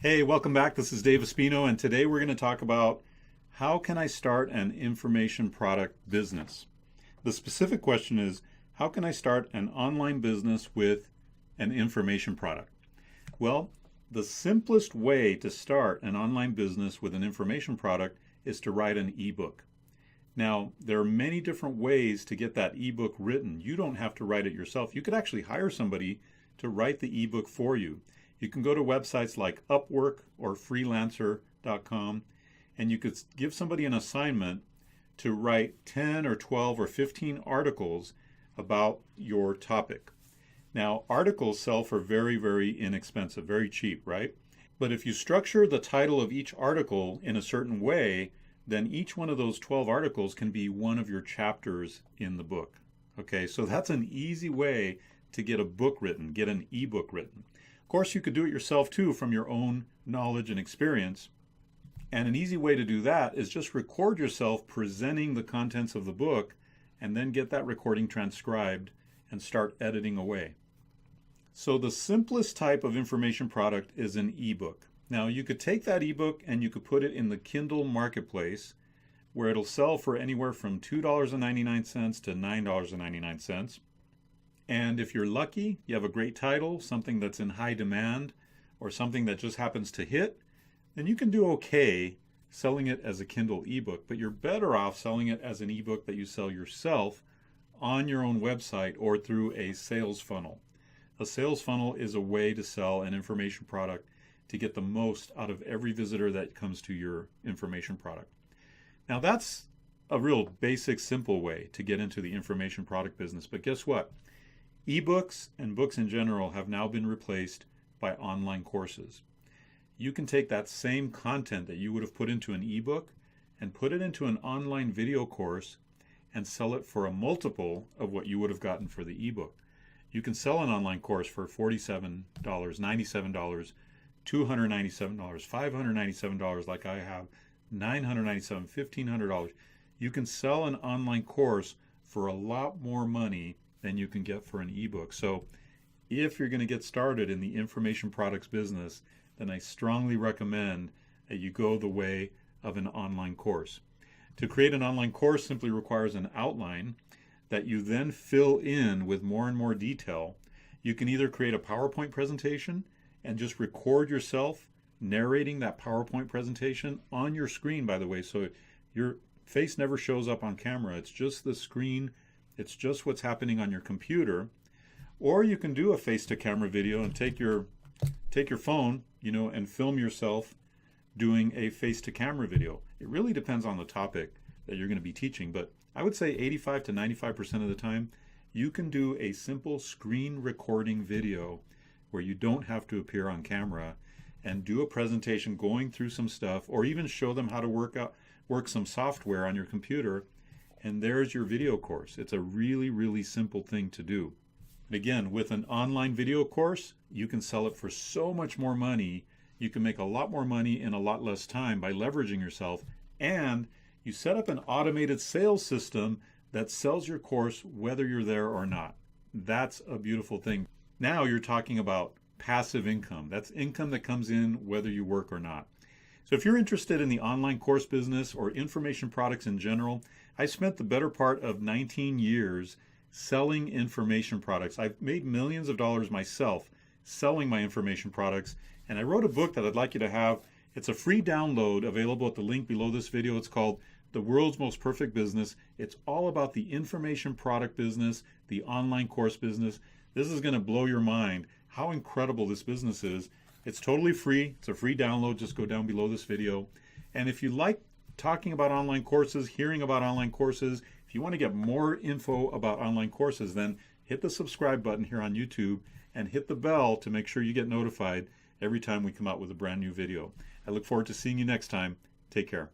Hey, welcome back. This is Dave Espino, and today we're going to talk about how can I start an information product business? The specific question is, how can I start an online business with an information product? Well, the simplest way to start an online business with an information product is to write an ebook. Now, there are many different ways to get that ebook written. You don't have to write it yourself. You could actually hire somebody to write the ebook for you. You can go to websites like Upwork or freelancer.com, and you could give somebody an assignment to write 10 or 12 or 15 articles about your topic. Now, articles sell for very, very inexpensive, very cheap, right? But if you structure the title of each article in a certain way, then each one of those 12 articles can be one of your chapters in the book. Okay, so that's an easy way to get a book written, get an ebook written. Of course, you could do it yourself too from your own knowledge and experience. And an easy way to do that is just record yourself presenting the contents of the book and then get that recording transcribed and start editing away. So the simplest type of information product is an ebook. Now you could take that ebook and you could put it in the Kindle marketplace where it'll sell for anywhere from $2.99 to $9.99. And if you're lucky, you have a great title, something that's in high demand, or something that just happens to hit, then you can do okay selling it as a Kindle ebook, but you're better off selling it as an ebook that you sell yourself on your own website or through a sales funnel. A sales funnel is a way to sell an information product to get the most out of every visitor that comes to your information product. Now that's a real basic, simple way to get into the information product business, but guess what? Ebooks and books in general have now been replaced by online courses. You can take that same content that you would have put into an ebook and put it into an online video course and sell it for a multiple of what you would have gotten for the ebook. You can sell an online course for $47, $97, $297, $597 like I have, $997, $1,500. You can sell an online course for a lot more money than you can get for an ebook. So if you're going to get started in the information products business, then I strongly recommend that you go the way of an online course. To create an online course simply requires an outline that you then fill in with more and more detail. You can either create a PowerPoint presentation and just record yourself narrating that PowerPoint presentation on your screen, by the way, so your face never shows up on camera. It's just the screen. It's just what's happening on your computer. Or you can do a face-to-camera video and take your phone, and film yourself doing a face-to-camera video. It really depends on the topic that you're going to be teaching, but I would say 85 to 95% of the time, you can do a simple screen recording video where you don't have to appear on camera and do a presentation going through some stuff, or even show them how to work some software on your computer, and there's your video course. It's a really, really simple thing to do. And again, with an online video course, you can sell it for so much more money. You can make a lot more money in a lot less time by leveraging yourself, and you set up an automated sales system that sells your course whether you're there or not. That's a beautiful thing. Now you're talking about passive income. That's income that comes in whether you work or not. So if you're interested in the online course business or information products in general, I spent the better part of 19 years selling information products. I've made millions of dollars myself selling my information products, and I wrote a book that I'd like you to have. It's a free download available at the link below this video. It's called The World's Most Perfect Business. It's all about the information product business, the online course business. This is going to blow your mind how incredible this business is. It's totally free. It's a free download. Just go down below this video. And if you like talking about online courses, hearing about online courses, if you want to get more info about online courses, then hit the subscribe button here on YouTube and hit the bell to make sure you get notified every time we come out with a brand new video. I look forward to seeing you next time. Take care.